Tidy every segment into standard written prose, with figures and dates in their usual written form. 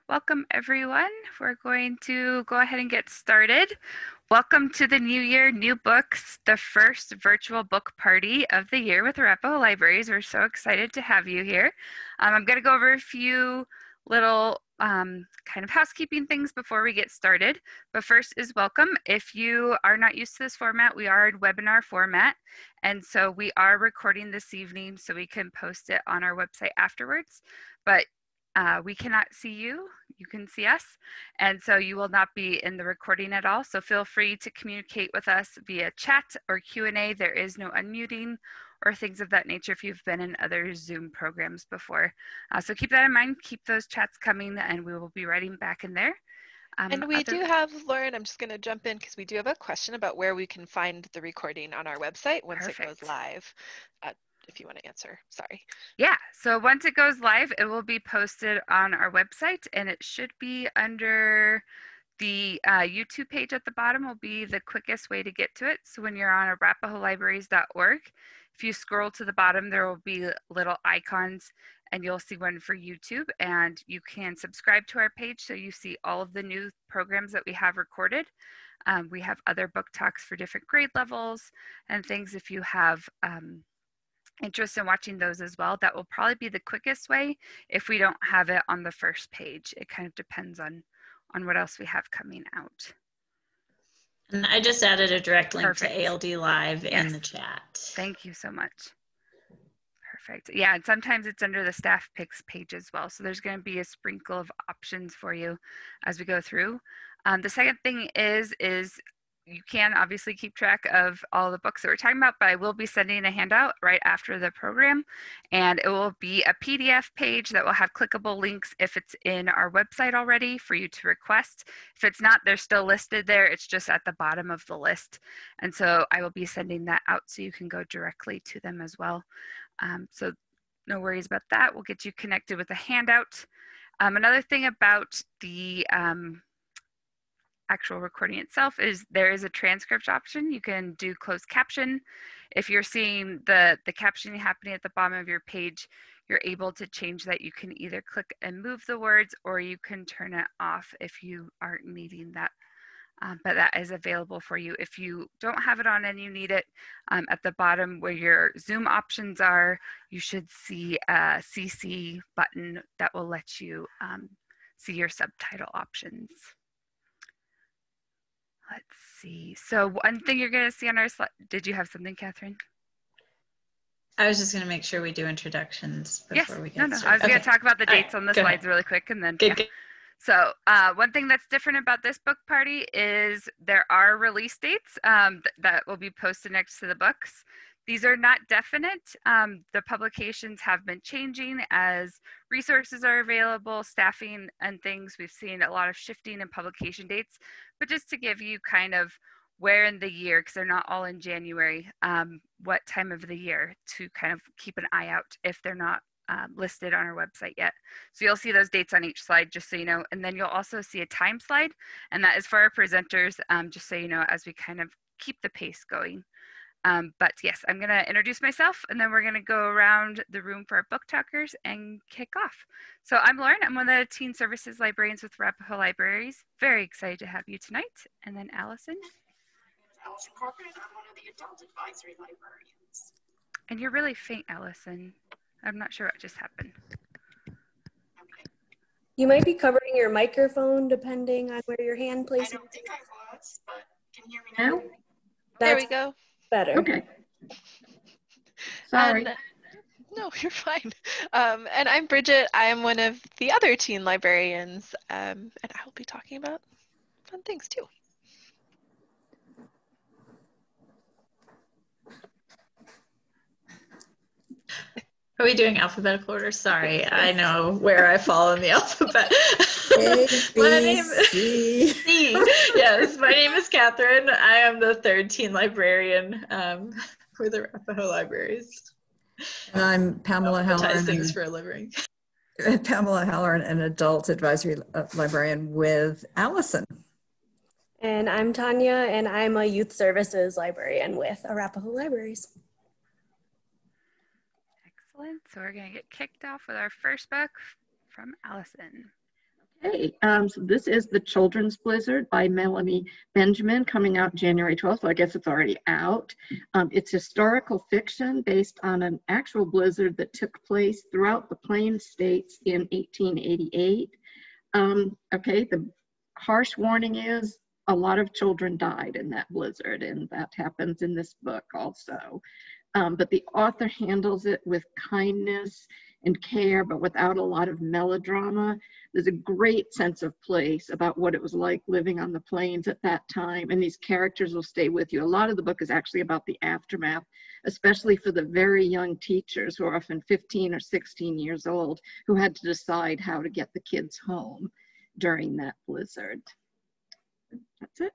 Welcome everyone. We're going to go ahead and get started. Welcome to the new year, new books, the first virtual book party of the year with Arapahoe Libraries. We're so excited to have you here. I'm going to go over a few little kind of housekeeping things before we get started. But first is welcome. If you are not used to this format, we are in webinar format. And so we are recording this evening so we can post it on our website afterwards. But we cannot see you, you can see us, and so you will not be in the recording at all. So feel free to communicate with us via chat or Q&A. There is no unmuting or things of that nature if you've been in other Zoom programs before. So keep that in mind, keep those chats coming, and we will be writing back in there. And we do have, Lauren, I'm just going to jump in because we do have a question about where we can find the recording on our website once it goes live. If you want to answer, sorry. Yeah, so once it goes live, it will be posted on our website, and it should be under the YouTube page at the bottom will be the quickest way to get to it. So when you're on arapahoelibraries.org, if you scroll to the bottom, there will be little icons, and you'll see one for YouTube, and you can subscribe to our page so you see all of the new programs that we have recorded. We have other book talks for different grade levels and things if you have interest in watching those as well. That will probably be the quickest way if we don't have it on the first page. It kind of depends on what else we have coming out. And I just added a direct link to ALD Live in the chat. Thank you so much. Perfect. Yeah, and sometimes it's under the staff picks page as well. So there's going to be a sprinkle of options for you as we go through. The second thing is you can obviously keep track of all the books that we're talking about, but I will be sending a handout right after the program, and it will be a PDF page that will have clickable links if it's in our website already for you to request. If it's not, they're still listed there. It's just at the bottom of the list. And so I will be sending that out so you can go directly to them as well. So no worries about that. We'll get you connected with a handout. Another thing about the actual recording itself is there is a transcript option. You can do closed caption. If you're seeing the captioning happening at the bottom of your page, you're able to change that. You can either click and move the words, or you can turn it off if you aren't needing that. But that is available for you. If you don't have it on and you need it, at the bottom where your Zoom options are, you should see a CC button that will let you see your subtitle options. Let's see. So one thing you're going to see on our slide, did you have something, Catherine? I was just going to make sure we do introductions before we get started. I was going to talk about the dates on the slides really quick, and then good. So one thing that's different about this book party is there are release dates that will be posted next to the books. These are not definite. The publications have been changing as resources are available, staffing and things. We've seen a lot of shifting in publication dates, but just to give you kind of where in the year, because they're not all in January, what time of the year to kind of keep an eye out if they're not listed on our website yet. So you'll see those dates on each slide, just so you know, and then you'll also see a time slide, and that is for our presenters, just so you know, as we kind of keep the pace going. But yes, I'm going to introduce myself, and then we're going to go around the room for our book talkers and kick off. So I'm Lauren. I'm one of the Teen Services Librarians with Arapahoe Libraries. Very excited to have you tonight. And then Allison. Allison Corcoran, and I'm one of the Adult Advisory Librarians. And you're really faint, Allison. I'm not sure what just happened. Okay. You might be covering your microphone depending on where your hand places. I don't think I was, but can you hear me now? There we go. Better. Okay. Sorry. No, you're fine. And I'm Bridget. I am one of the other teen librarians, and I will be talking about fun things too. Are we doing alphabetical order? Sorry, I know where I fall in the alphabet. A, B, C. Yes, my name is Catherine. I am the third teen librarian for the Arapahoe Libraries. And I'm Pamela Halloran. Things for a living. Pamela Halloran, an adult advisory librarian with Allison. And I'm Tanya, and I'm a youth services librarian with Arapahoe Libraries. Excellent. So we're going to get kicked off with our first book from Allison. Okay, so this is The Children's Blizzard by Melanie Benjamin, coming out January 12th, so I guess it's already out. It's historical fiction based on an actual blizzard that took place throughout the Plains States in 1888. Okay, the harsh warning is a lot of children died in that blizzard, and that happens in this book also. But the author handles it with kindness and care, but without a lot of melodrama. There's a great sense of place about what it was like living on the plains at that time, and these characters will stay with you. A lot of the book is actually about the aftermath, especially for the very young teachers who are often 15 or 16 years old, who had to decide how to get the kids home during that blizzard. That's it.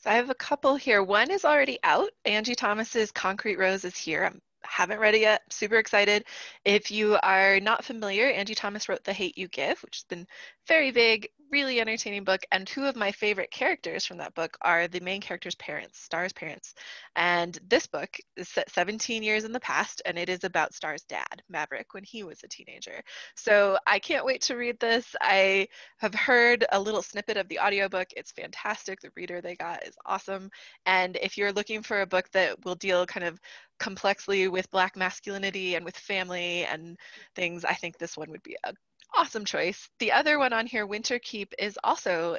So I have a couple here. One is already out. Angie Thomas's Concrete Rose is here. Haven't read it yet. Super excited. If you are not familiar, Angie Thomas wrote The Hate U Give, which has been very big, really entertaining book. And two of my favorite characters from that book are the main character's parents, Star's parents. And this book is set 17 years in the past, and it is about Star's dad, Maverick, when he was a teenager. So I can't wait to read this. I have heard a little snippet of the audiobook. It's fantastic. The reader they got is awesome. And if you're looking for a book that will deal kind of complexly with Black masculinity and with family and things, I think this one would be an awesome choice. The other one on here, Winter Keep, is also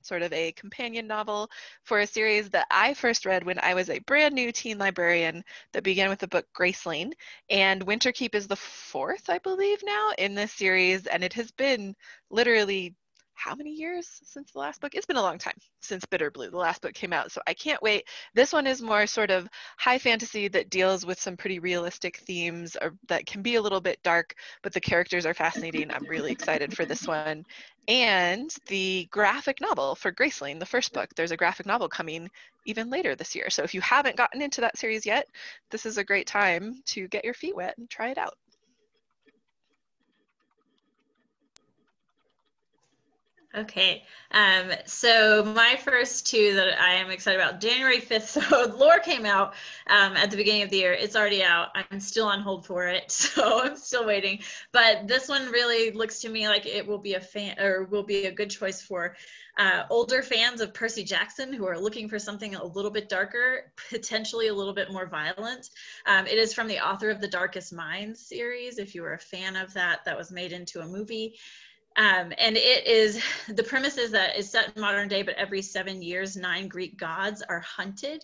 sort of a companion novel for a series that I first read when I was a brand new teen librarian that began with the book Graceland. And Winter Keep is the fourth, I believe, now in this series, and it has been literally how many years since the last book? It's been a long time since Bitter Blue, the last book, came out, so I can't wait. This one is more sort of high fantasy that deals with some pretty realistic themes that can be a little bit dark, but the characters are fascinating. I'm really excited for this one. And the graphic novel for Graceland, the first book, there's a graphic novel coming even later this year. So if you haven't gotten into that series yet, this is a great time to get your feet wet and try it out. Okay, so my first two that I am excited about, January 5th, so Lore came out at the beginning of the year. It's already out. I'm still on hold for it, so I'm still waiting. But this one really looks to me like it will be a good choice for older fans of Percy Jackson who are looking for something a little bit darker, potentially a little bit more violent. It is from the author of the Darkest Minds series. If you were a fan of that, that was made into a movie. And it is, the premise is that it's set in modern day, but every 7 years, 9 Greek gods are hunted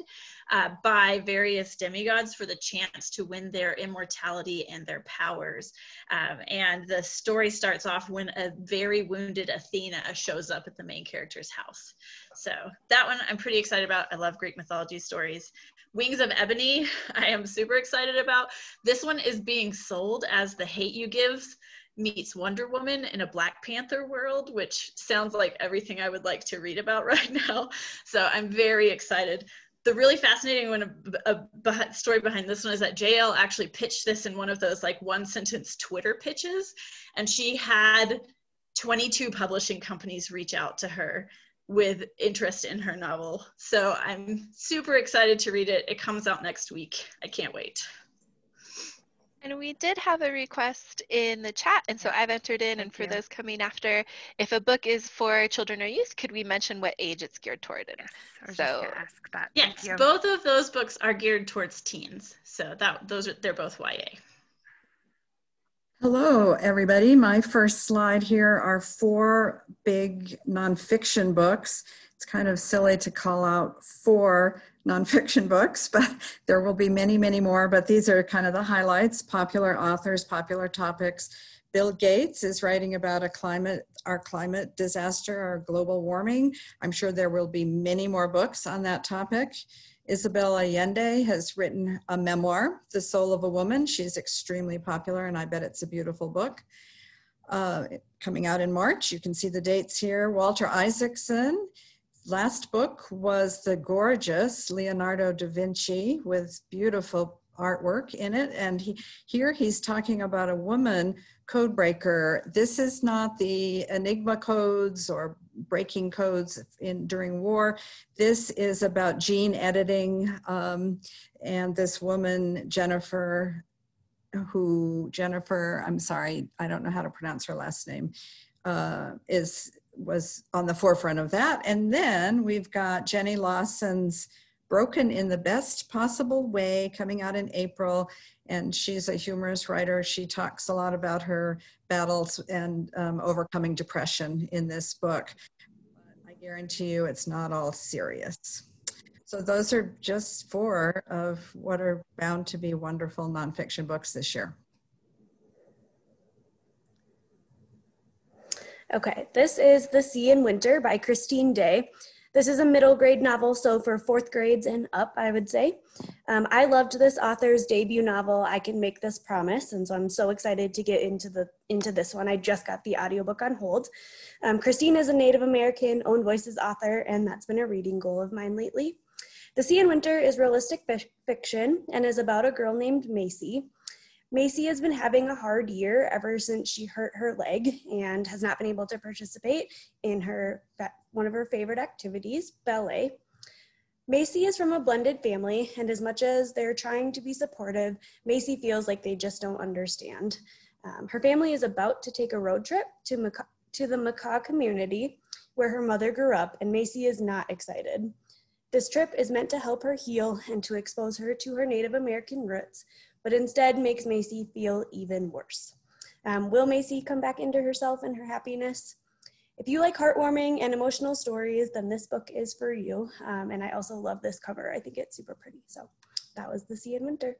by various demigods for the chance to win their immortality and their powers. And the story starts off when a very wounded Athena shows up at the main character's house. So that one I'm pretty excited about. I love Greek mythology stories. Wings of Ebony, I am super excited about. This one is being sold as The Hate U Give meets Wonder Woman in a Black Panther world, which sounds like everything I would like to read about right now. So I'm very excited. The really fascinating one, story behind this one is that JL actually pitched this in one of those like one sentence Twitter pitches, and she had 22 publishing companies reach out to her with interest in her novel. So I'm super excited to read it. It comes out next week. I can't wait. And we did have a request in the chat, and so I've entered in, and for those coming after, if a book is for children or youth, could we mention what age it's geared toward? Yes, I was just gonna ask that. Yes, both of those books are geared towards teens, so they're both YA. Hello, everybody. My first slide here are 4 big nonfiction books. It's kind of silly to call out 4 nonfiction books, but there will be many, many more, but these are kind of the highlights, popular authors, popular topics. Bill Gates is writing about our climate disaster, our global warming. I'm sure there will be many more books on that topic. Isabel Allende has written a memoir, The Soul of a Woman. She's extremely popular, and I bet it's a beautiful book. Coming out in March, you can see the dates here. Walter Isaacson, last book was the gorgeous Leonardo Da Vinci with beautiful artwork in it. And here he's talking about a woman code breaker. This is not the Enigma codes or breaking codes during war. This is about gene editing. And this woman, Jennifer who Jennifer, I'm sorry, I don't know how to pronounce her last name, was on the forefront of that. And then we've got Jenny Lawson's Broken in the Best Possible Way, coming out in April. And she's a humorous writer. She talks a lot about her battles and overcoming depression in this book. But I guarantee you it's not all serious. So those are just 4 of what are bound to be wonderful nonfiction books this year. Okay, this is The Sea in Winter by Christine Day. This is a middle grade novel, so for 4th grades and up, I would say. I loved this author's debut novel, I Can Make This Promise, and so I'm so excited to get into this one. I just got the audiobook on hold. Christine is a Native American Own Voices author, and that's been a reading goal of mine lately. The Sea in Winter is realistic fiction and is about a girl named Macy. Macy has been having a hard year ever since she hurt her leg and has not been able to participate in one of her favorite activities, ballet. Macy is from a blended family, and as much as they're trying to be supportive, Macy feels like they just don't understand. Her family is about to take a road trip to the Makah community where her mother grew up, and Macy is not excited. This trip is meant to help her heal and to expose her to her Native American roots, but instead makes Macy feel even worse. Will Macy come back into herself and her happiness? If you like heartwarming and emotional stories, then this book is for you. And I also love this cover. I think it's super pretty. So that was The Sea in Winter.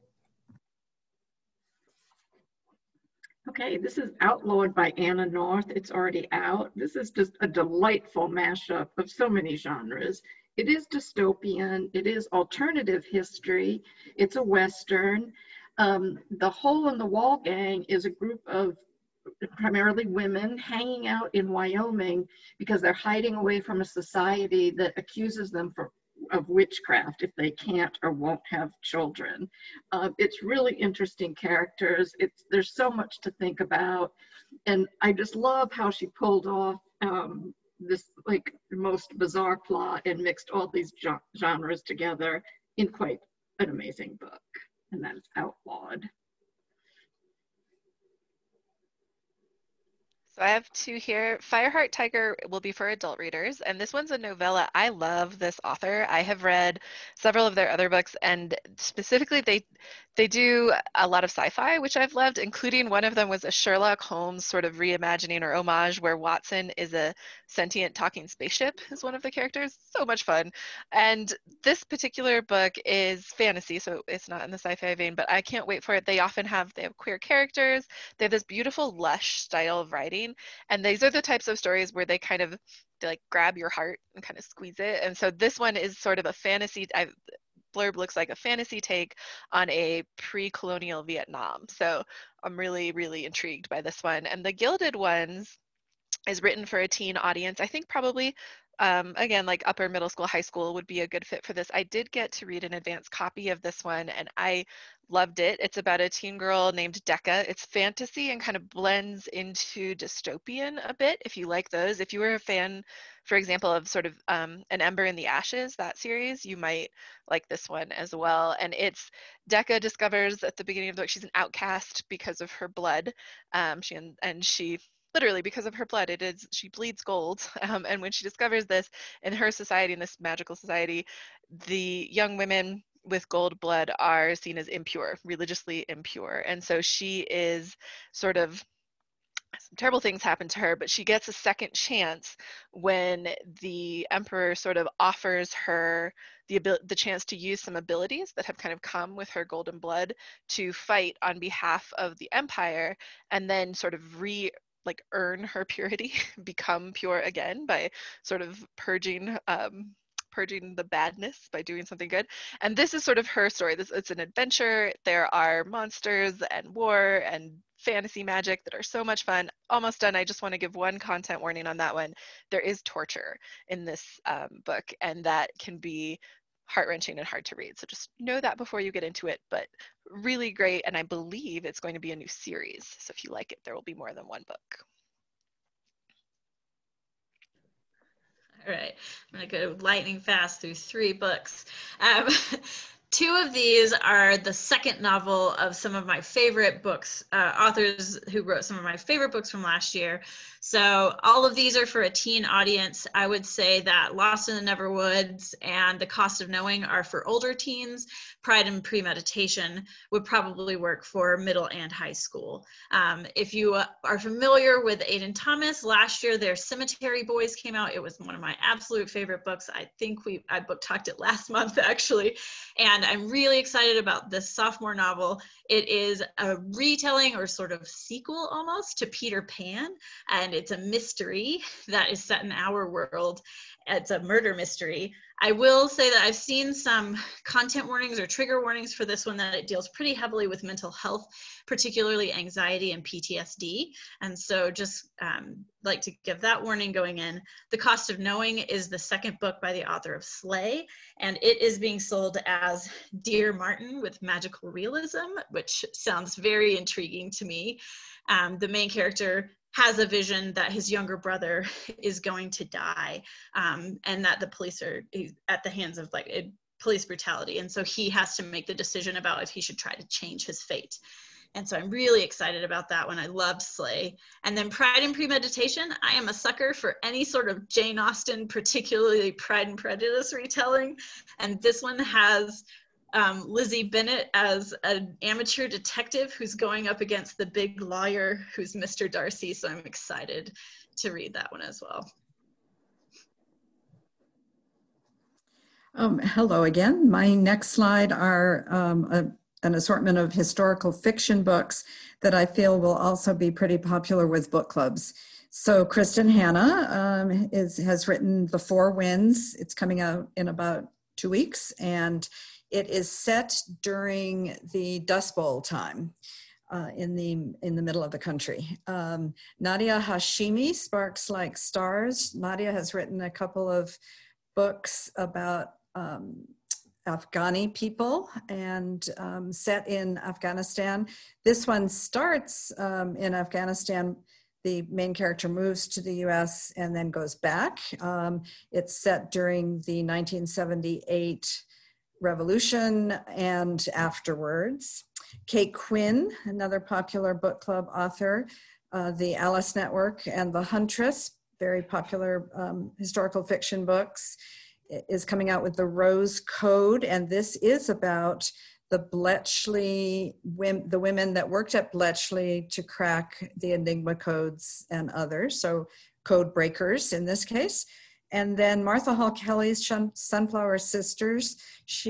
Okay, this is Outlawed by Anna North. It's already out. This is just a delightful mashup of so many genres. It is dystopian. It is alternative history. It's a Western. The Hole in the Wall gang is a group of primarily women hanging out in Wyoming because they're hiding away from a society that accuses them of witchcraft if they can't or won't have children. It's really interesting characters. There's so much to think about. And I just love how she pulled off this like most bizarre plot and mixed all these genres together in quite an amazing book. And that's Outlawed. So I have 2 here. Fireheart Tiger will be for adult readers, and this one's a novella. I love this author. I have read several of their other books, and specifically they do a lot of sci-fi, which I've loved, including one of them was a Sherlock Holmes sort of reimagining or homage where Watson is a sentient talking spaceship is one of the characters. So much fun. And this particular book is fantasy, so it's not in the sci-fi vein, but I can't wait for it. They have queer characters. They have this beautiful lush style of writing, and these are the types of stories where they like grab your heart and kind of squeeze it. And so this one is sort of a fantasy. Blurb looks like a fantasy take on a pre-colonial Vietnam. So I'm really, really intrigued by this one. And The Gilded Ones is written for a teen audience. I think probably, again, like upper middle school, high school would be a good fit for this. I did get to read an advanced copy of this one, and I loved it. It's about a teen girl named Decca. It's fantasy and kind of blends into dystopian a bit, if you like those. If you were a fan, for example, of sort of An Ember in the Ashes, that series, you might like this one as well. And Decca discovers at the beginning of the book she's an outcast because of her blood. She literally, because of her blood, she bleeds gold. And when she discovers this in her society, in this magical society, the young women with gold blood are seen as impure, religiously impure. And so she is sort of, some terrible things happen to her, but she gets a second chance when the emperor sort of offers her the chance to use some abilities that have kind of come with her golden blood to fight on behalf of the empire, and then sort of earn her purity, become pure again by sort of purging the badness by doing something good. And this is sort of her story. It's an adventure. There are monsters and war and fantasy magic that are so much fun. Almost done. I just want to give one content warning on that one. There is torture in this book, and that can be heart-wrenching and hard to read. So just know that before you get into it, but really great. And I believe it's going to be a new series. So if you like it, there will be more than one book. All right, I'm gonna go lightning fast through 3 books. Two of these are the second novel of some of my favorite books, authors who wrote some of my favorite books from last year. So all of these are for a teen audience. I would say that Lawson and Neverwoods and The Cost of Knowing are for older teens. Pride and Premeditation would probably work for middle and high school. If you are familiar with Aiden Thomas, last year their Cemetery Boys came out. It was one of my absolute favorite books. I think I book talked it last month actually. And I'm really excited about this sophomore novel. It is a retelling or sort of sequel almost to Peter Pan. And it's a mystery that is set in our world. It's a murder mystery. I will say that I've seen some content warnings or trigger warnings for this one, that it deals pretty heavily with mental health, particularly anxiety and PTSD. And so just like to give that warning going in. The Cost of Knowing is the second book by the author of Slay, and it is being sold as Dear Martin with magical realism, which sounds very intriguing to me. The main character has a vision that his younger brother is going to die, and that the police are at the hands of police brutality. And so he has to make the decision about if he should try to change his fate. And so I'm really excited about that one. I loved Slay. And then Pride and Premeditation. I am a sucker for any sort of Jane Austen, particularly Pride and Prejudice retelling. And this one has Lizzie Bennet as an amateur detective who's going up against the big lawyer who's Mr. Darcy. So I'm excited to read that one as well. Hello again. My next slide are an assortment of historical fiction books that I feel will also be pretty popular with book clubs. So Kristen Hanna has written The Four Winds. It's coming out in about 2 weeks, and it is set during the Dust Bowl time in the middle of the country. Nadia Hashimi, Sparks Like Stars. Nadia has written a couple of books about Afghani people and set in Afghanistan. This one starts in Afghanistan. The main character moves to the US and then goes back. It's set during the 1978 revolution and afterwards. Kate Quinn, another popular book club author, The Alice Network and The Huntress, very popular historical fiction books, is coming out with The Rose Code, and this is about the Bletchley, the women that worked at Bletchley to crack the Enigma codes and others, so code breakers in this case. And then Martha Hall Kelly's Sunflower Sisters.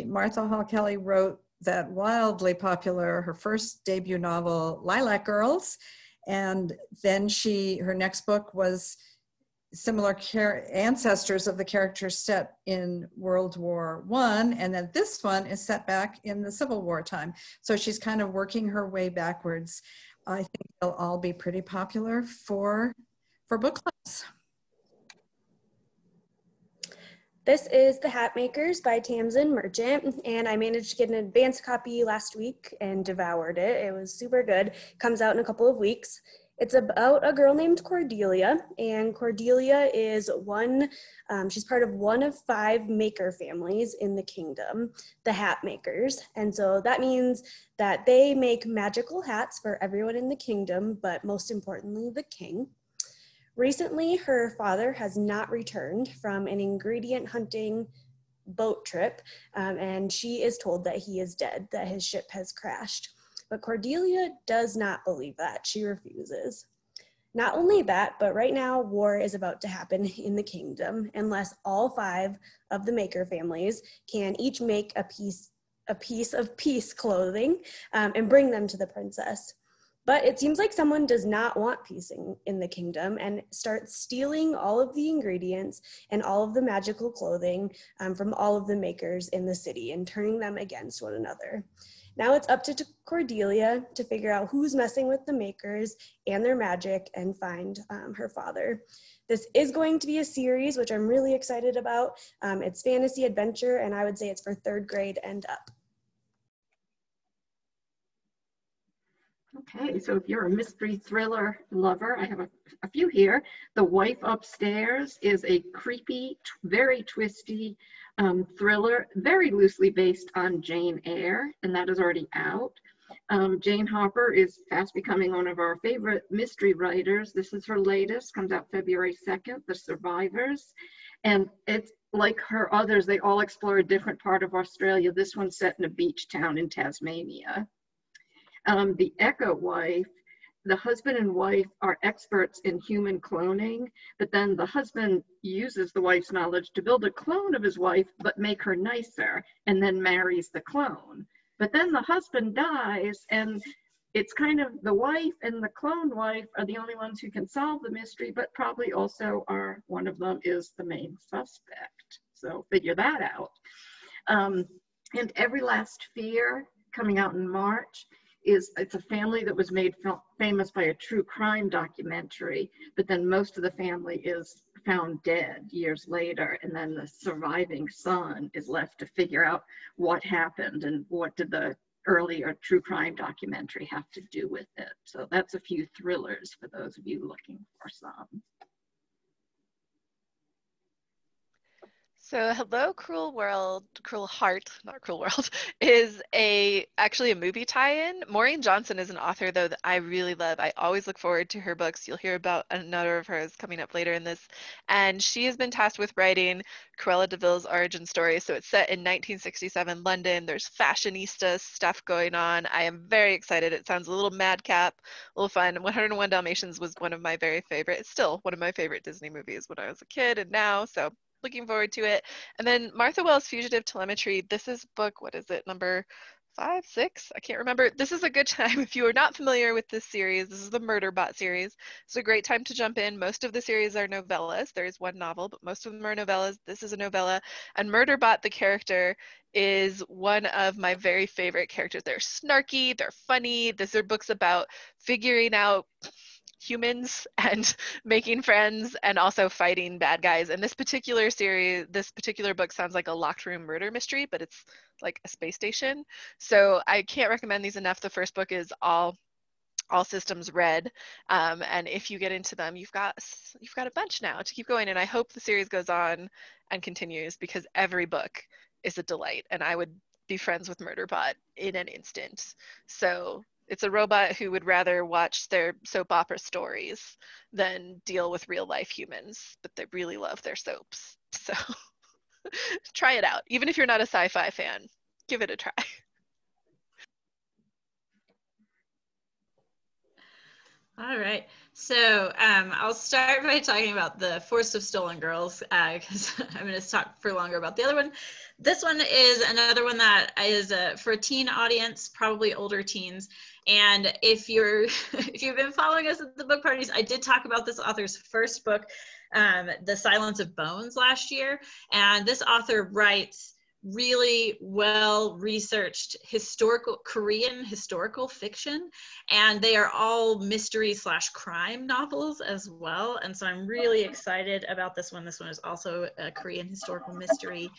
Martha Hall Kelly wrote that wildly popular, her first debut novel, Lilac Girls. And then her next book was similar ancestors of the characters set in World War I. And then this one is set back in the Civil War time. So she's kind of working her way backwards. I think they'll all be pretty popular for book clubs. This is The Hat Makers by Tamsin Merchant, and I managed to get an advance copy last week and devoured it. It was super good. Comes out in a couple of weeks. It's about a girl named Cordelia, and Cordelia is she's part of one of 5 maker families in the kingdom, the Hat Makers. And so that means that they make magical hats for everyone in the kingdom, but most importantly, the king. Recently, her father has not returned from an ingredient hunting boat trip, and she is told that he is dead, that his ship has crashed. But Cordelia does not believe that. She refuses. Not only that, but right now war is about to happen in the kingdom unless all 5 of the maker families can each make a piece of peace clothing and bring them to the princess. But it seems like someone does not want peace in the kingdom and starts stealing all of the ingredients and all of the magical clothing from all of the makers in the city and turning them against one another. Now it's up to Cordelia to figure out who's messing with the makers and their magic and find her father. This is going to be a series, which I'm really excited about. It's fantasy adventure, and I would say it's for 3rd grade and up. Okay, so if you're a mystery thriller lover, I have a few here. The Wife Upstairs is a creepy, very twisty thriller, very loosely based on Jane Eyre, and that is already out. Jane Hopper is fast becoming one of our favorite mystery writers. This is her latest, comes out February 2nd, The Survivors. And it's like her others, they all explore a different part of Australia. This one's set in a beach town in Tasmania. The Echo Wife, the husband and wife are experts in human cloning, but then the husband uses the wife's knowledge to build a clone of his wife, but make her nicer, and then marries the clone. But then the husband dies, and it's kind of the wife and the clone wife are the only ones who can solve the mystery, but probably also are, one of them is the main suspect. So figure that out. And Every Last Fear, coming out in March, it's a family that was made famous by a true crime documentary, but then most of the family is found dead years later, and then the surviving son is left to figure out what happened and what did the earlier true crime documentary have to do with it. So that's a few thrillers for those of you looking for some. So Hello, Cruel World, Cruel Heart, not Cruel World, is actually a movie tie-in. Maureen Johnson is an author, though, that I really love. I always look forward to her books. You'll hear about another of hers coming up later in this. And she has been tasked with writing Cruella de Vil's origin story. So it's set in 1967 London. There's fashionista stuff going on. I am very excited. It sounds a little madcap, a little fun. 101 Dalmatians was one of my very favorite, it's still one of my favorite Disney movies when I was a kid and now, so looking forward to it. And then Martha Wells' Fugitive Telemetry. This is book, what is it, number 5, 6? I can't remember. This is a good time if you are not familiar with this series. This is the Murderbot series. It's a great time to jump in. Most of the series are novellas. There is one novel, but most of them are novellas. This is a novella. And Murderbot, the character, is one of my very favorite characters. They're snarky, they're funny. These are books about figuring out humans and making friends and also fighting bad guys. And this particular series, this particular book sounds like a locked room murder mystery, but it's like a space station. So I can't recommend these enough. The first book is all systems red, and if you get into them, you've got a bunch now to keep going. And I hope the series goes on and continues, because every book is a delight, and I would be friends with Murderbot in an instant. So it's a robot who would rather watch their soap opera stories than deal with real life humans, but they really love their soaps. So try it out. Even if you're not a sci-fi fan, give it a try. All right, so I'll start by talking about The Force of Stolen Girls, because I'm going to talk for longer about the other one. This one is another one that is for a teen audience, probably older teens. And if you've been following us at the book parties, I did talk about this author's first book, The Silence of Bones, last year. And this author writes really well-researched Korean historical fiction, and they are all mystery/crime novels as well. And so I'm really excited about this one. This one is also a Korean historical mystery.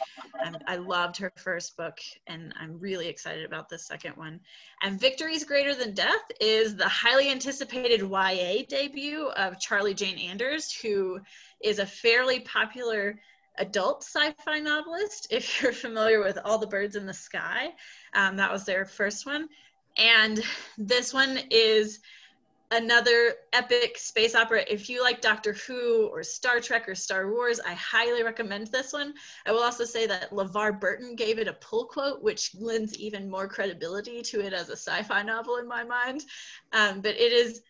I loved her first book, and I'm really excited about the second one. And Victory's Greater Than Death is the highly anticipated YA debut of Charlie Jane Anders, who is a fairly popular adult sci-fi novelist, if you're familiar with All the Birds in the Sky. That was their first one. And this one is another epic space opera. If you like Doctor Who or Star Trek or Star Wars, I highly recommend this one. I will also say that LeVar Burton gave it a pull quote, which lends even more credibility to it as a sci-fi novel in my mind. But it is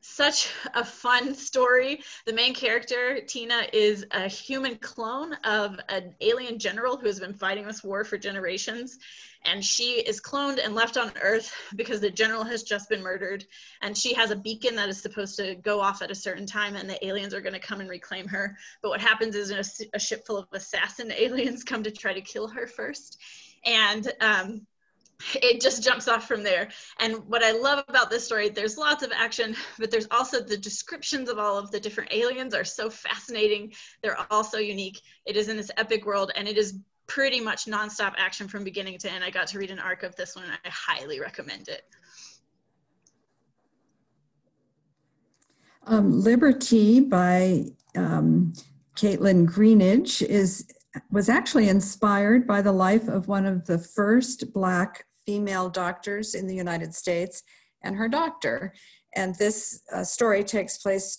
such a fun story. The main character, Tina, is a human clone of an alien general who has been fighting this war for generations. And she is cloned and left on Earth because the general has just been murdered. And she has a beacon that is supposed to go off at a certain time, and the aliens are going to come and reclaim her. But what happens is a ship full of assassin aliens come to try to kill her first. And it just jumps off from there. And what I love about this story, there's lots of action, but there's also the descriptions of all of the different aliens are so fascinating. They're all so unique. It is in this epic world, and it is pretty much nonstop action from beginning to end. I got to read an arc of this one, and I highly recommend it. Liberty by Caitlin Greenidge was actually inspired by the life of one of the first Black female doctors in the United States and her doctor. And this story takes place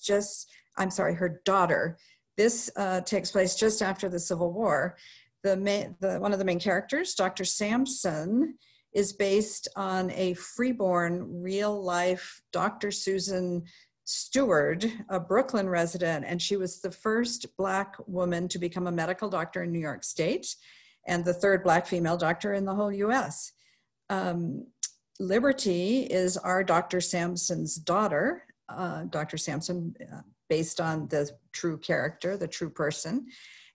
her daughter. This takes place just after the Civil War. One of the main characters, Dr. Sampson, is based on a freeborn, real-life Dr. Susan Stewart, a Brooklyn resident, and she was the first Black woman to become a medical doctor in New York State and the third Black female doctor in the whole US. Liberty is our Dr. Sampson's daughter, Dr. Sampson, based on the true character, the true person.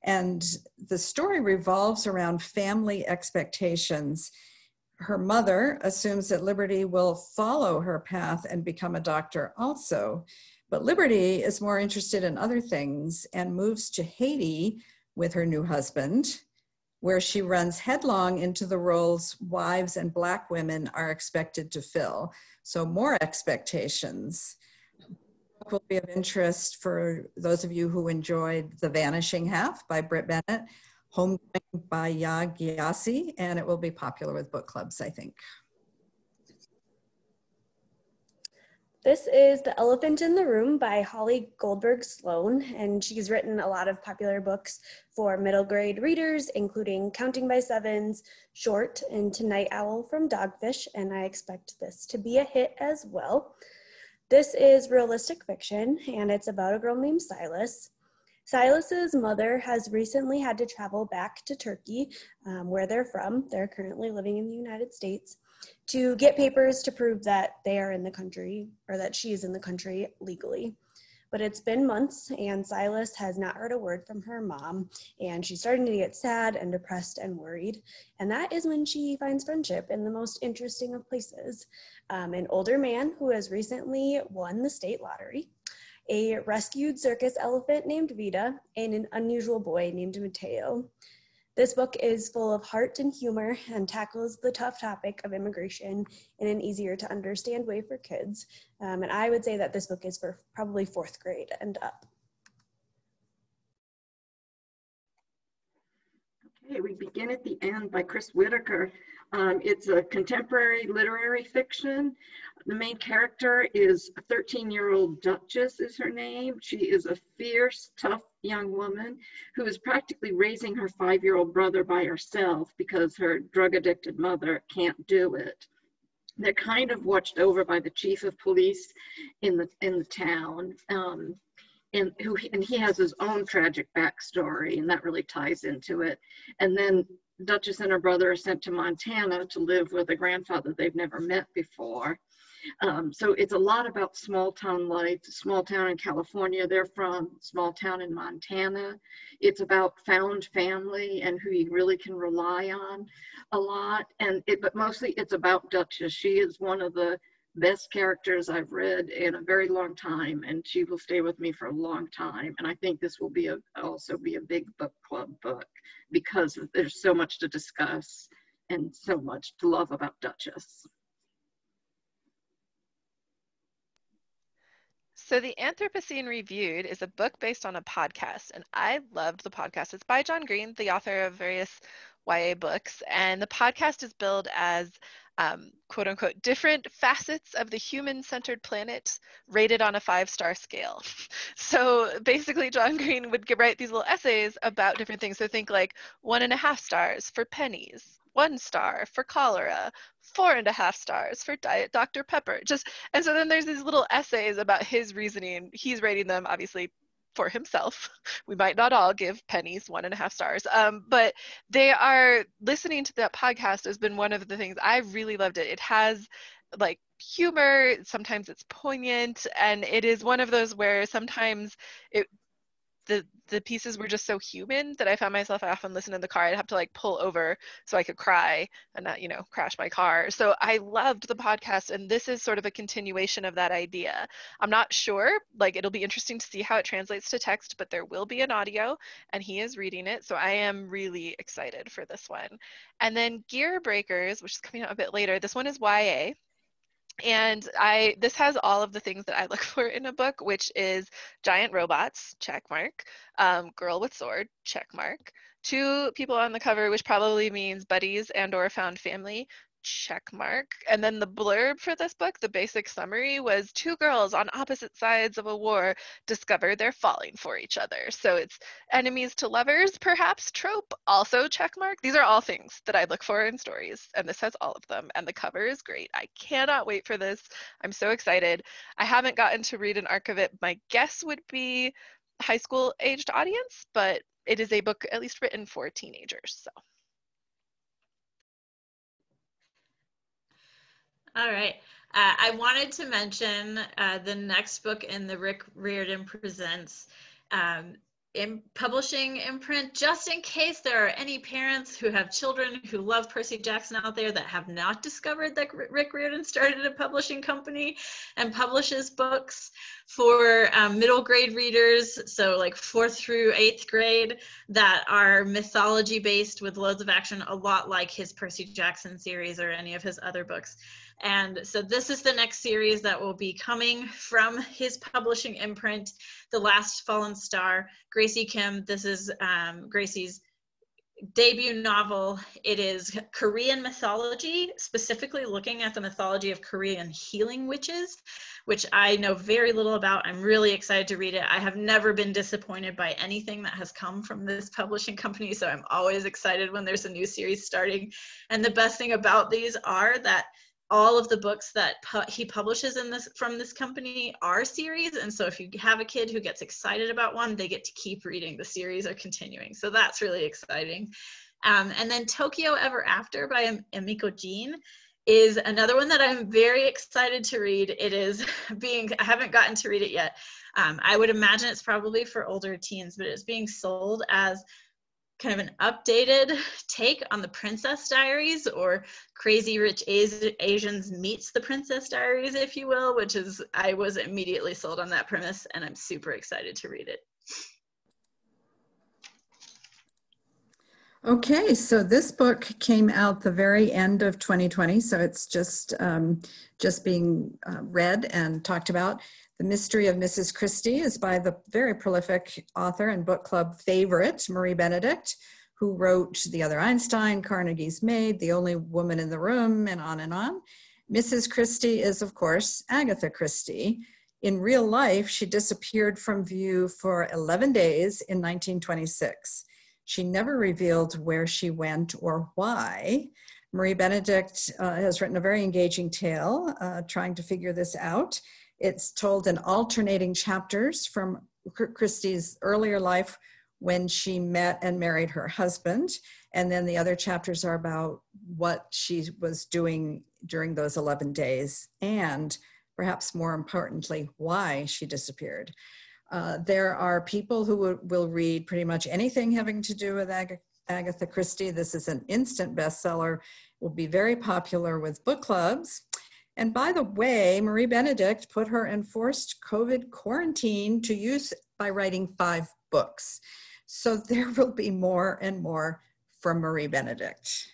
And the story revolves around family expectations. Her mother assumes that Liberty will follow her path and become a doctor also. But Liberty is more interested in other things and moves to Haiti with her new husband, where she runs headlong into the roles wives and Black women are expected to fill. So more expectations. Will be of interest for those of you who enjoyed The Vanishing Half by Britt Bennett, Homegoing by Ya Gyasi, and it will be popular with book clubs, I think. This is The Elephant in the Room by Holly Goldberg Sloan, and she's written a lot of popular books for middle grade readers, including Counting by Sevens, Short, and Tonight Owl from Dogfish, and I expect this to be a hit as well. This is realistic fiction, and it's about a girl named Silas. Silas's mother has recently had to travel back to Turkey, where they're from. They're currently living in the United States, to get papers to prove that they are in the country, or that she is in the country legally. But it's been months, and Silas has not heard a word from her mom, and she's starting to get sad and depressed and worried. And that is when she finds friendship in the most interesting of places. An older man who has recently won the state lottery, a rescued circus elephant named Vita, and an unusual boy named Mateo. This book is full of heart and humor and tackles the tough topic of immigration in an easier to understand way for kids. And I would say that this book is for probably 4th grade and up. Okay, we begin at the end by Chris Whitaker. It's a contemporary literary fiction. The main character is a 13-year-old Duchess is her name. She is a fierce, tough young woman who is practically raising her 5-year-old brother by herself because her drug-addicted mother can't do it. They're kind of watched over by the chief of police in the town. And he has his own tragic backstory, and that really ties into it. And then Duchess and her brother are sent to Montana to live with a grandfather they've never met before. So it's a lot about small town life, small town in California they're from, small town in Montana. It's about found family and who you really can rely on a lot. But mostly it's about Duchess. She is one of the best characters I've read in a very long time, and she will stay with me for a long time. And I think this will be also be a big book club book because there's so much to discuss and so much to love about Duchess. So The Anthropocene Reviewed is a book based on a podcast, and I loved the podcast. It's by John Green, the author of various YA books, and the podcast is billed as quote unquote different facets of the human-centered planet rated on a 5-star scale. So basically John Green would write these little essays about different things. So think like 1.5 stars for pennies, 1 star for cholera, 4.5 stars for Diet Dr. Pepper. And so then there's these little essays about his reasoning. He's rating them obviously for himself. We might not all give pennies 1.5 stars, but they are listening to that podcast has been one of the things I really loved it. It has like humor, sometimes it's poignant, and it is one of those where sometimes the pieces were just so human that I found myself often listening in the car. I'd have to like pull over so I could cry and not, crash my car. So I loved the podcast, and this is sort of a continuation of that idea. I'm not sure, like it'll be interesting to see how it translates to text, but there will be an audio and he is reading it. So I am really excited for this one. And then Gear Breakers, which is coming out a bit later. This one is YA. And this has all of the things that I look for in a book, which is giant robots, check mark, girl with sword, check mark, 2 people on the cover, which probably means buddies and or found family, check mark. And then the blurb for this book, the basic summary, was 2 girls on opposite sides of a war discover they're falling for each other. So it's enemies to lovers, perhaps trope, also check mark. These are all things that I look for in stories, and this has all of them. And the cover is great. I cannot wait for this. I'm so excited. I haven't gotten to read an arc of it. My guess would be high school aged audience, but it is a book at least written for teenagers. So. All right. I wanted to mention the next book in the Rick Riordan Presents in publishing imprint, just in case there are any parents who have children who love Percy Jackson out there that have not discovered that Rick Riordan started a publishing company and publishes books for middle grade readers, so like 4th through 8th grade, that are mythology based with loads of action, a lot like his Percy Jackson series or any of his other books. And so this is the next series that will be coming from his publishing imprint, The Last Fallen Star. Gracie Kim, this is Gracie's debut novel. It is Korean mythology, specifically looking at the mythology of Korean healing witches, which I know very little about. I'm really excited to read it. I have never been disappointed by anything that has come from this publishing company, so I'm always excited when there's a new series starting. And the best thing about these are that all of the books that he publishes from this company are series, and so if you have a kid who gets excited about one, they get to keep reading the series or continuing. So that's really exciting. And then Tokyo Ever After by Emiko Jean is another one that I'm very excited to read. It is I haven't gotten to read it yet. I would imagine it's probably for older teens, but it's being sold as kind of an updated take on the Princess Diaries, or Crazy Rich Asians meets the Princess Diaries, if you will, which is, I was immediately sold on that premise, and I'm super excited to read it. Okay, so this book came out the very end of 2020, so it's just being read and talked about. The Mystery of Mrs. Christie is by the very prolific author and book club favorite, Marie Benedict, who wrote The Other Einstein, Carnegie's Maid, The Only Woman in the Room, and on and on. Mrs. Christie is, of course, Agatha Christie. In real life, she disappeared from view for 11 days in 1926. She never revealed where she went or why. Marie Benedict has written a very engaging tale trying to figure this out. It's told in alternating chapters from Christie's earlier life when she met and married her husband. And then the other chapters are about what she was doing during those 11 days, and perhaps more importantly, why she disappeared. There are people who will read pretty much anything having to do with Agatha Christie. This is an instant bestseller, will be very popular with book clubs. And by the way, Marie Benedict put her enforced COVID quarantine to use by writing 5 books. So there will be more and more from Marie Benedict.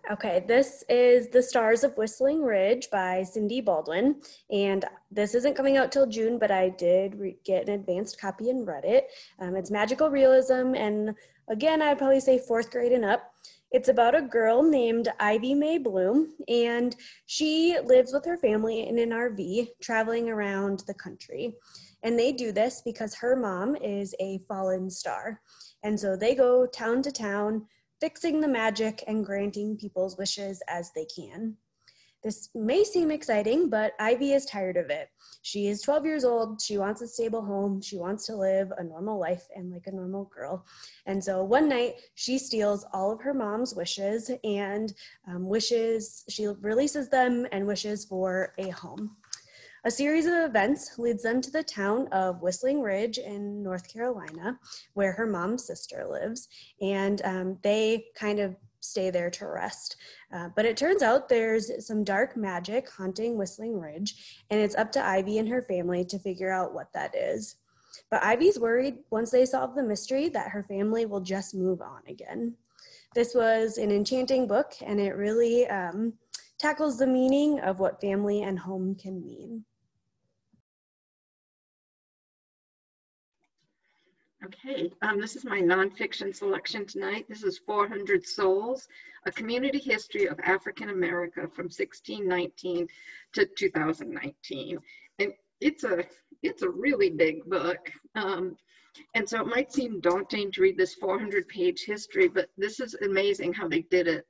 Okay, this is The Stars of Whistling Ridge by Cindy Baldwin. And this isn't coming out till June, but I did get an advanced copy and read it. It's magical realism, and again, I'd probably say 4th grade and up. It's about a girl named Ivy Mae Bloom, and she lives with her family in an RV traveling around the country. And they do this because her mom is a fallen star. And so they go town to town, fixing the magic and granting people's wishes as they can. This may seem exciting, but Ivy is tired of it. She is 12 years old. She wants a stable home. She wants to live a normal life and like a normal girl. And so one night she steals all of her mom's wishes and she releases them and wishes for a home. A series of events leads them to the town of Whistling Ridge in North Carolina, where her mom's sister lives, and they kind of stay there to rest. But it turns out there's some dark magic haunting Whistling Ridge, and it's up to Ivy and her family to figure out what that is. But Ivy's worried once they solve the mystery that her family will just move on again. This was an enchanting book, and it really tackles the meaning of what family and home can mean. Okay, this is my nonfiction selection tonight. This is 400 Souls, A Community History of African America from 1619 to 2019. And it's a really big book. And so it might seem daunting to read this 400-page history, but this is amazing how they did it.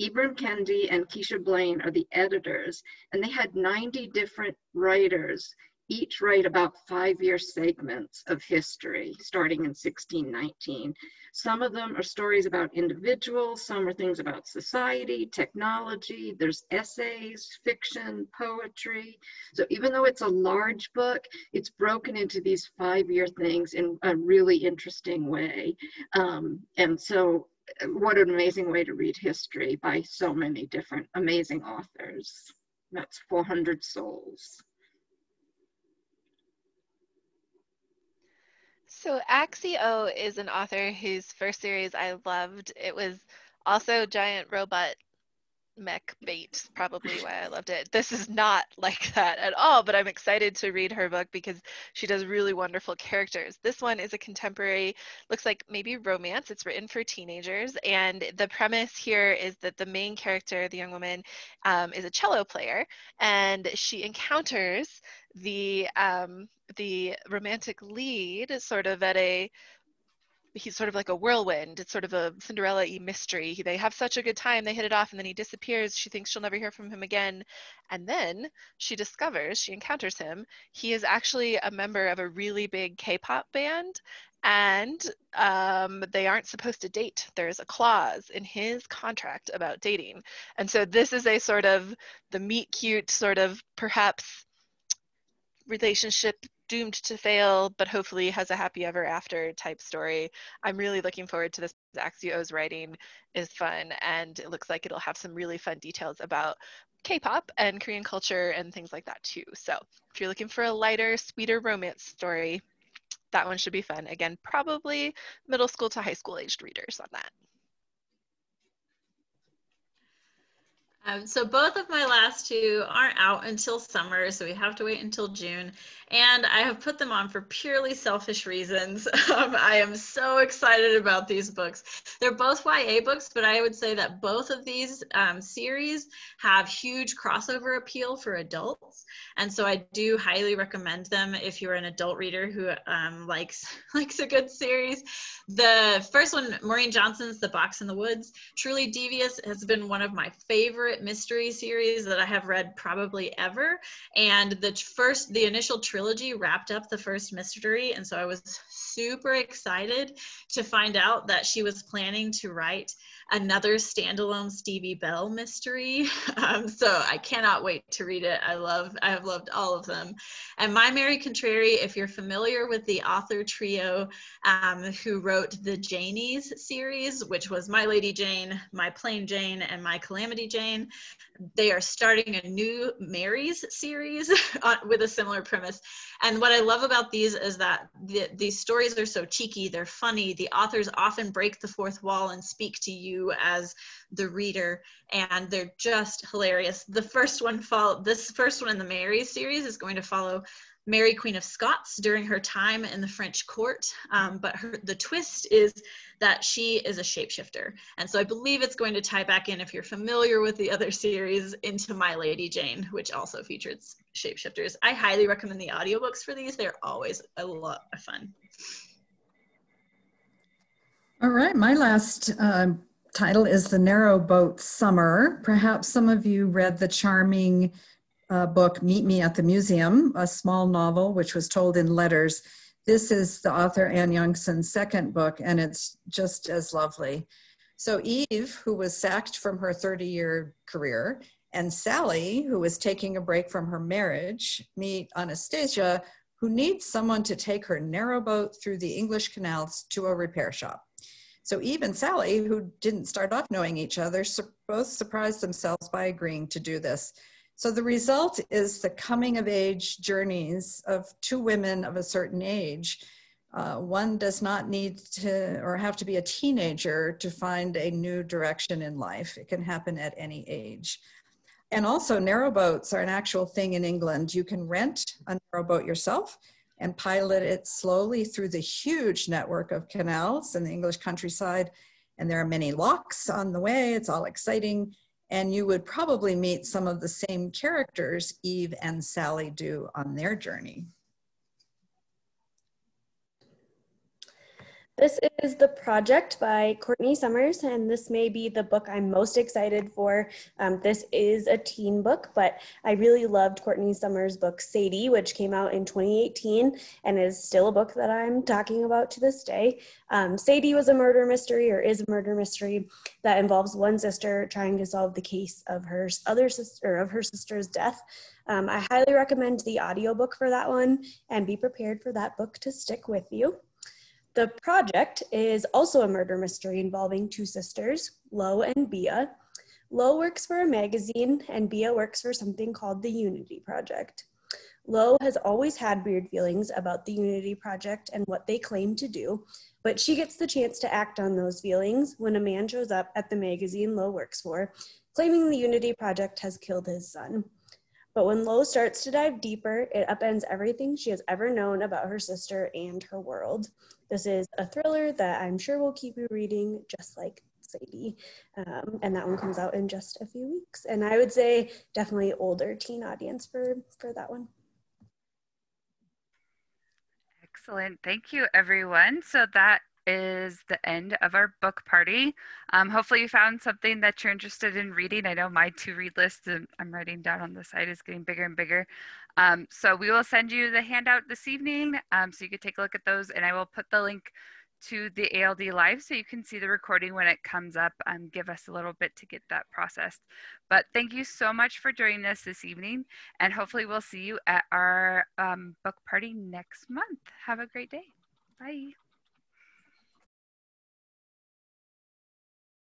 Ibram Kendi and Keisha Blaine are the editors, and they had 90 different writers each write about 5-year segments of history starting in 1619. Some of them are stories about individuals, some are things about society, technology, there's essays, fiction, poetry. So even though it's a large book, it's broken into these 5-year things in a really interesting way. And so what an amazing way to read history by so many different amazing authors. That's 400 Souls. So Axio is an author whose first series I loved. It was also giant robot mech bait, probably why I loved it. This is not like that at all, but I'm excited to read her book because she does really wonderful characters. This one is a contemporary, looks like maybe romance. It's written for teenagers, and the premise here is that the main character, the young woman, is a cello player, and she encounters the romantic lead sort of at he's sort of like a whirlwind. It's sort of a Cinderella-y mystery. They have such a good time, they hit it off, and then he disappears. She thinks she'll never hear from him again. And then she encounters him. He is actually a member of a really big K-pop band, and they aren't supposed to date. There's a clause in his contract about dating. And so this is a sort of the meet cute sort of perhaps relationship doomed to fail, but hopefully has a happy ever after type story. I'm really looking forward to this. Axio's writing is fun, and it looks like it'll have some really fun details about K-pop and Korean culture and things like that too. So if you're looking for a lighter, sweeter romance story, that one should be fun. Again, probably middle school to high school aged readers on that. So both of my last two aren't out until summer, so we have to wait until June. And I have put them on for purely selfish reasons. I am so excited about these books. They're both YA books, but I would say that both of these series have huge crossover appeal for adults. And so I do highly recommend them if you're an adult reader who likes a good series. The first one, Maureen Johnson's The Box in the Woods, Truly Devious, has been one of my favorite mystery series that I have read probably ever. And the initial trilogy wrapped up the first mystery, and so I was super excited to find out that she was planning to write another standalone Stevie Bell mystery. So I cannot wait to read it. I have loved all of them. And My Mary Contrary, if you're familiar with the author trio who wrote the Janies series, which was My Lady Jane, My Plain Jane, and My Calamity Jane, they are starting a new Mary's series with a similar premise. And what I love about these is that these stories are so cheeky, they're funny. The authors often break the fourth wall and speak to you as the reader, and they're just hilarious. This first one in the Mary's series is going to follow Mary, Queen of Scots, during her time in the French court, but the twist is that she is a shapeshifter. And so I believe it's going to tie back in, if you're familiar with the other series, into My Lady Jane, which also featured shapeshifters. I highly recommend the audiobooks for these. They're always a lot of fun. All right, my last title is The Narrowboat Summer. Perhaps some of you read the charming book, Meet Me at the Museum, a small novel which was told in letters. This is the author Anne Youngson's second book, and it's just as lovely. So Eve, who was sacked from her 30-year career, and Sally, who was taking a break from her marriage, meet Anastasia, who needs someone to take her narrowboat through the English canals to a repair shop. So Eve and Sally, who didn't start off knowing each other, both surprised themselves by agreeing to do this. So the result is the coming of age journeys of two women of a certain age One does not need to or have to be a teenager to find a new direction in life. It can happen at any age. And also narrowboats are an actual thing in England. You can rent a narrowboat yourself and pilot it slowly through the huge network of canals in the English countryside. And there are many locks on the way. It's all exciting. And you would probably meet some of the same characters Eve and Sally do on their journey. This is The Project by Courtney Summers, and this may be the book I'm most excited for. This is a teen book, but I really loved Courtney Summers' book Sadie, which came out in 2018 and is still a book that I'm talking about to this day. Sadie was a murder mystery, or is a murder mystery, that involves one sister trying to solve the case of her other sister, of her sister's death. I highly recommend the audiobook for that one, and be prepared for that book to stick with you. The Project is also a murder mystery involving two sisters, Lo and Bia. Lo works for a magazine, and Bia works for something called the Unity Project. Lo has always had weird feelings about the Unity Project and what they claim to do, but she gets the chance to act on those feelings when a man shows up at the magazine Lo works for, claiming the Unity Project has killed his son. But when Lo starts to dive deeper, it upends everything she has ever known about her sister and her world. This is a thriller that I'm sure will keep you reading, just like Sadie. And that one comes out in just a few weeks. And I would say definitely older teen audience for that one. Excellent. Thank you, everyone. So that is the end of our book party. Hopefully you found something that you're interested in reading. I know my to-read list I'm writing down on the side is getting bigger and bigger. So we will send you the handout this evening so you can take a look at those, and I will put the link to the ALD Live so you can see the recording when it comes up. Give us a little bit to get that processed. But thank you so much for joining us this evening, and hopefully we'll see you at our book party next month. Have a great day. Bye.